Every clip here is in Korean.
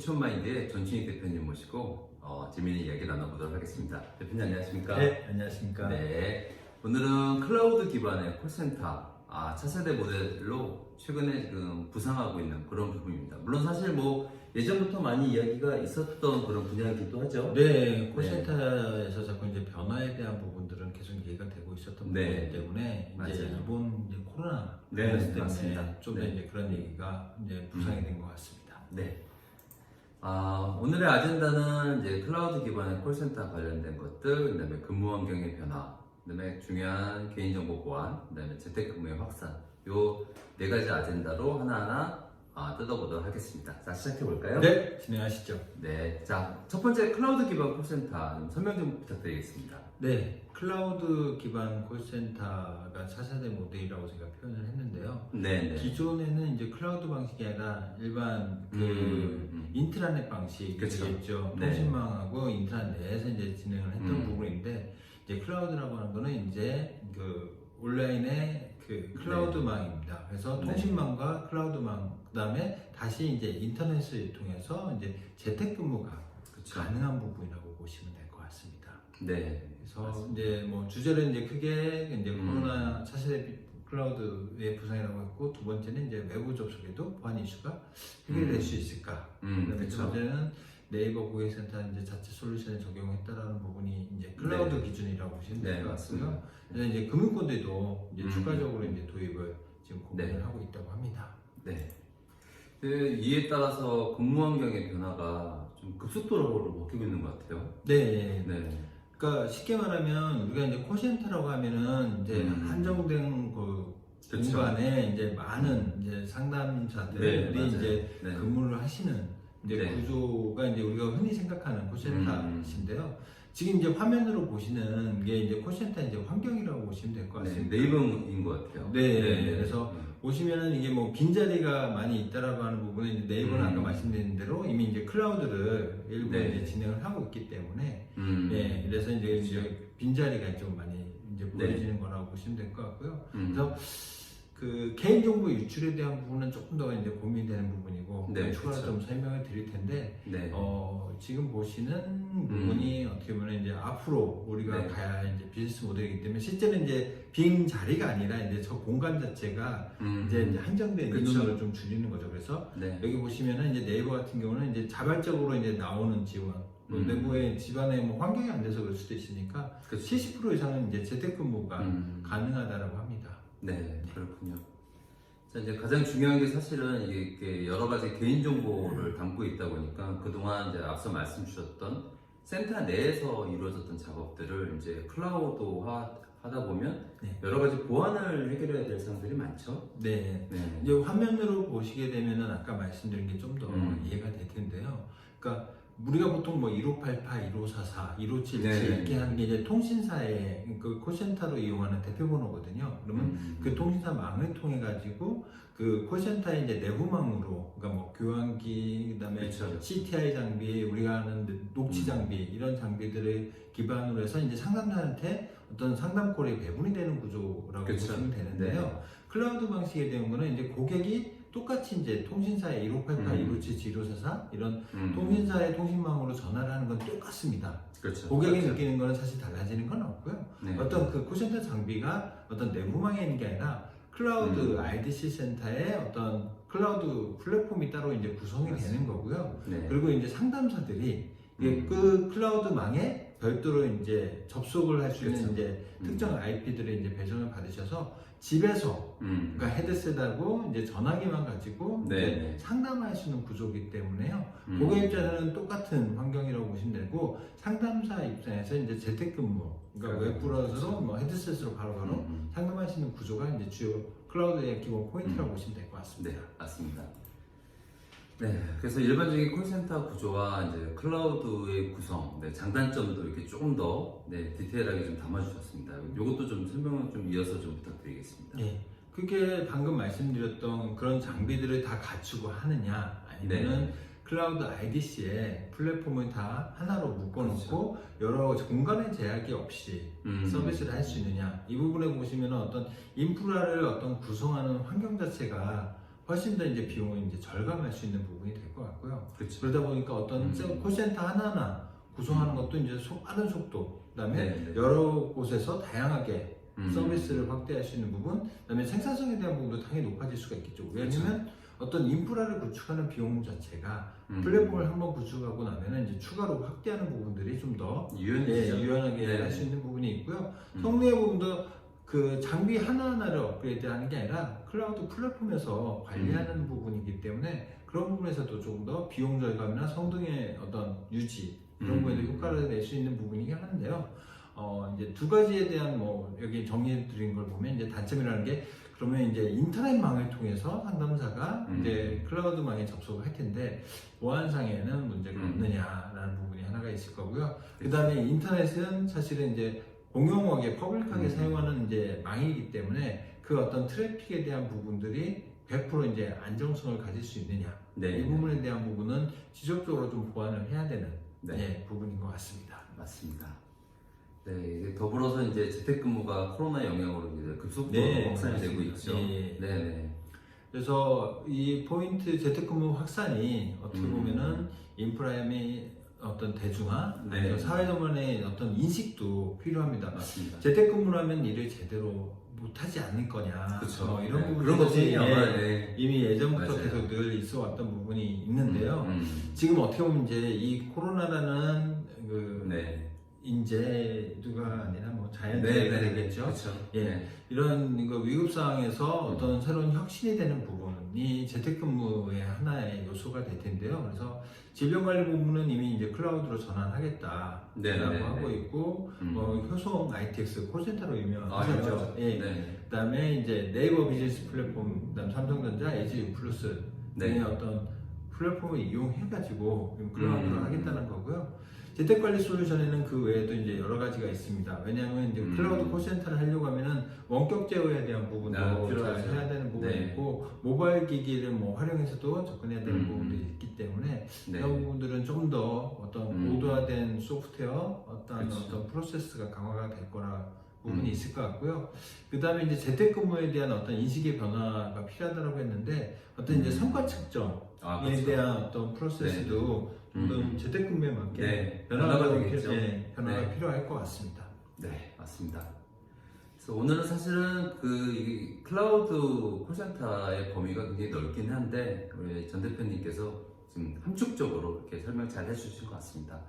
퓨처마인드의 전춘익 대표님 모시고 재미있는 이야기 나눠보도록 하겠습니다. 대표님 안녕하십니까? 네, 안녕하십니까? 네, 오늘은 클라우드 기반의 콜센터 차세대 모델로 최근에 지금 부상하고 있는 그런 부분입니다. 물론 사실 뭐 예전부터 많이 이야기가 있었던 그런 분야이기도 하죠. 네, 콜센터에서 자꾸 이제 변화에 대한 부분들은 계속 얘기가 되고 있었던 네. 부분이기 때문에 이제 맞아요. 이번 이제 코로나 네, 바이러스 때문에 맞습니다. 좀 더 네. 이제 그런 얘기가 이제 부상이 된 것 같습니다. 네. 오늘의 아젠다는 이제 클라우드 기반의 콜센터 관련된 것들, 그다음에 근무 환경의 변화, 그다음에 중요한 개인정보 보안, 그다음에 재택근무의 확산, 요 네 가지 아젠다로 하나하나 뜯어보도록 하겠습니다. 자, 시작해 볼까요? 네, 진행하시죠. 네. 자, 첫 번째 클라우드 기반 콜센터 좀 설명 좀 부탁드리겠습니다. 네, 클라우드 기반 콜센터가 차세대 모델이라고 제가 표현을 했는데요. 네, 네. 기존에는 이제 클라우드 방식이 아니라 일반 인트라넷 방식이겠죠. 그쵸. 네. 통신망하고 인트라넷 내에서 이제 진행을 했던 부분인데, 이제 클라우드라고 하는 거는 이제 그 온라인의 그 클라우드망입니다. 그래서 네. 통신망과 클라우드망, 그다음에 다시 이제 인터넷을 통해서 이제 재택근무가 그쵸. 가능한 부분이라고 보시면 될 것 같습니다. 네. 그래서 맞습니다. 이제 뭐 주제를 이제 크게 이제 코로나 차세대 클라우드의 부상이라고 했고, 두 번째는 이제 외부 접속에도 보안 이슈가 해결될 수 있을까. 그다음에 세 그쵸. 번째는 네이버 고객센터 이제 자체 솔루션을 적용했다라는 부분이 이제 클라우드 기준이라고 보시면 될 것 맞습니다. 같고요. 그래서 이제 금융권들도 이제 추가적으로 이제 도입을 지금 고민을 네. 하고 있다고 합니다. 네. 이에 따라서 근무 환경의 변화가 좀 급속도로 바뀌고 있는 것 같아요. 네. 네. 그러니까 쉽게 말하면 우리가 이제 콜센터라고 하면은 이제 한정된 그 그쵸. 공간에 이제 많은 이제 상담사들이 네, 맞아요. 이제 네. 근무를 하시는 이제 네. 구조가 이제 우리가 흔히 생각하는 콜센터인데요. 지금 이제 화면으로 보시는 게 이제 콜센터 이제 환경이라고 보시면 될 것 네, 같습니다. 네이버인 것 같아요. 네, 그래서 보시면은 이게 뭐 빈자리가 많이 있다라고 하는 부분은 이제 네이버는 아까 말씀드린 대로 이미 이제 클라우드를 일부 네. 이제 진행을 하고 있기 때문에 네. 그래서 이제 빈자리가 좀 많이 이제 보여지는 거라고 보시면 될 것 같고요. 그래서 그 개인정보 유출에 대한 부분은 조금 더 이제 고민되는 부분이고 네, 추가로 그쵸. 좀 설명을 드릴 텐데 네. 지금 보시는 부분이 어떻게 보면 이제 앞으로 우리가 네. 가야 할 이제 비즈니스 모델이기 때문에 실제는 이제 빈 자리가 아니라 이제 저 공간 자체가 이제 한정된 그쵸. 인원을 좀 줄이는 거죠. 그래서 네. 여기 보시면은 이제 네이버 같은 경우는 이제 자발적으로 이제 나오는 지원, 뭐 내부의 집안의 뭐 환경이 안 돼서 그럴 수도 있으니까 그쵸. 70% 이상은 이제 재택근무가 가능하다라고 합니다. 네, 그렇군요. 자, 이제 가장 중요한 게 사실은 이게 여러 가지 개인 정보를 담고 있다 보니까 그동안 이제 앞서 말씀 주셨던 센터 내에서 이루어졌던 작업들을 이제 클라우드화 하다 보면 네. 여러 가지 보안을 해결해야 될 사항들이 많죠. 네. 네. 이제 화면으로 보시게 되면은 아까 말씀드린 게 좀 더 이해가 될 텐데요. 그러니까 우리가 보통 뭐 1588, 1544, 1577 네. 이렇게 하는 게 이제 통신사의 그 콜센터로 이용하는 대표번호거든요. 그러면 그 통신사 망을 통해 가지고 그 콜센터의 이제 내부망으로, 그러니까 뭐 교환기, 그다음에 그쵸. CTI 장비, 우리가 하는 녹취 장비 이런 장비들을 기반으로 해서 이제 상담자한테 어떤 상담콜이 배분이 되는 구조라고 그쵸. 보시면 되는데요. 클라우드 방식에 대한 거는 이제 고객이 똑같이 이제 통신사의 1588, 1577, 1544 이런 통신사의 통신망으로 전화를 하는 건 똑같습니다. 그렇죠. 고객이 그렇죠. 느끼는 거는 사실 달라지는 건 없고요. 네. 어떤 그 콜센터 장비가 어떤 내부망에 있는 게 아니라 클라우드 IDC 센터의 어떤 클라우드 플랫폼이 따로 이제 구성이 되는 거고요. 네. 그리고 이제 상담사들이 그 클라우드망에 별도로 이제 접속을 할 수 있는 그렇죠. 이제 특정 IP들을 이제 배정을 받으셔서 집에서 그러니까 헤드셋하고 이제 전화기만 가지고 네. 이제 상담할 수 있는 구조이기 때문에요. 고객 입장에서는 똑같은 환경이라고 보시면 되고, 상담사 입장에서 이제 재택근무, 그러니까 웹 브라우저로 뭐 헤드셋으로 바로바로 상담할 수 있는 구조가 이제 주요 클라우드의 기본 포인트라고 보시면 될 것 같습니다. 네, 맞습니다. 네, 그래서 일반적인 콜센터 구조와 이제 클라우드의 구성, 네, 장단점도 이렇게 조금 더 디테일하게 좀 담아주셨습니다. 이것도 좀 설명을 좀 이어서 좀 부탁드리겠습니다. 네, 그게 방금 말씀드렸던 그런 장비들을 다 갖추고 하느냐, 아니면은 클라우드 IDC에 플랫폼을 다 하나로 묶어놓고 여러 공간의 제약이 없이 서비스를 할 수 있느냐, 이 부분에 보시면 어떤 인프라를 어떤 구성하는 환경 자체가 훨씬 더 이제 비용을 이제 절감할 수 있는 부분이 될 것 같고요. 그렇죠. 그러다 보니까 어떤 콜센터 하나하나 구성하는 것도 이제 빠른 속도, 그다음에 네. 여러 곳에서 다양하게 음. 서비스를 확대할 수 있는 부분, 그다음에 생산성에 대한 부분도 당연히 높아질 수가 있겠죠. 왜냐면 어떤 인프라를 구축하는 비용 자체가 플랫폼을 한번 구축하고 나면은 이제 추가로 확대하는 부분들이 좀 더 유연해지죠. 유연하게 네. 할 수 있는 부분이 있고요. 성능의 부분도 그 장비 하나하나를 업그레이드하는 게 아니라 클라우드 플랫폼에서 관리하는 부분이기 때문에 그런 부분에서도 조금 더 비용 절감이나 성능의 어떤 유지 이런 거에도 효과를 낼 수 있는 부분이긴 한데요. 이제 두 가지에 대한 뭐 여기 정리해 드린 걸 보면 이제 단점이라는 게 그러면 이제 인터넷망을 통해서 상담사가 이제 클라우드망에 접속을 할 텐데 보안상에는 문제가 없느냐라는 부분이 하나가 있을 거고요. 그 다음에 인터넷은 사실은 이제 공용하게 퍼블릭하게 사용하는 이제 망이기 때문에 그 어떤 트래픽에 대한 부분들이 100% 이제 안정성을 가질 수 있느냐 네. 이 부분에 대한 부분은 지속적으로 좀 보완을 해야 되는 네. 부분인 것 같습니다. 맞습니다. 네, 이제 더불어서 이제 재택근무가 코로나 영향으로 이제 급속도로 네, 확산이 되고 맞습니다. 있죠. 네. 네. 그래서 이 포인트 재택근무 확산이 어떻게 보면은 인프라의 어떤 대중화, 네. 아니면 사회적만의 어떤 인식도 필요합니다. 맞습니다. 재택근무라면 일을 제대로 못하지 않을 거냐, 그렇죠. 이런 네. 부분들이 그런 것들이 아마 이미 예전부터 맞아요. 계속 늘 있어 왔던 부분이 있는데요. 음. 지금 어떻게 보면 이제 이 코로나라는 그 네. 인재가 아니라 뭐 자연재해가 되겠죠. 그렇죠. 예. 네. 이런 위급 상황에서 어떤 새로운 혁신이 되는 부분이 재택근무의 하나의 요소가 될 텐데요. 그래서 질병관리 부분은 이미 이제 클라우드로 전환하겠다라고 네, 네, 하고 네. 있고, 효성 ITX 콜센터로 유명하죠. 그렇죠. 예. 네. 그다음에 이제 네이버 비즈니스 플랫폼, 그다음 삼성전자, LG 플러스 등의 네. 어떤 플랫폼을 이용해가지고 클라우드로 음. 하겠다는 거고요. 재택관리 솔루션에는 그 외에도 이제 여러 가지가 있습니다. 왜냐하면 이제 클라우드 콜센터를 하려고 하면은 원격 제어에 대한 부분도 잘 필요하죠. 해야 되는 부분이 네. 있고, 모바일 기기를 뭐 활용해서도 접근해야 되는 음. 부분들이 있기 때문에 네. 이런 부분들은 좀 더 어떤 고도화된 소프트웨어, 그렇죠. 어떤 프로세스가 강화가 될 거라 부분이 있을 것 같고요. 그 다음에 이제 재택근무에 대한 어떤 인식의 변화가 필요하다고 했는데, 어떤 이제 성과 측정에 그렇죠. 대한 어떤 프로세스도 좀 재택근무에 맞게 네. 변화가 변화가 되겠죠. 변화가 네. 필요할 것 같습니다. 네, 맞습니다. 그래서 오늘은 사실은 이 클라우드 콜센터의 범위가 굉장히 넓긴 한데 우리 전 대표님께서 지금 함축적으로 이렇게 설명 잘 해주신 것 같습니다.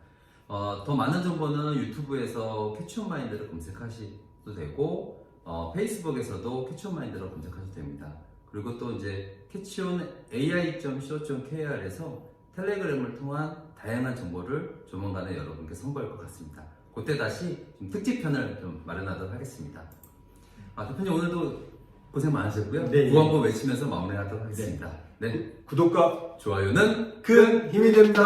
더 많은 정보는 유튜브에서 캐치온마인드를 검색하셔도 되고 페이스북에서도 캐치온마인드로 검색하셔도 됩니다. 그리고 또 이제 캐치온 ai.co.kr에서 텔레그램을 통한 다양한 정보를 조만간에 여러분께 선보일 것 같습니다. 그때 다시 좀 특집편을 좀 마련하도록 하겠습니다. 대표님 오늘도 고생 많으셨고요. 네. 구호 한번 외치면서 마무리하도록 하겠습니다. 네. 구독과 좋아요는 큰 힘이 됩니다.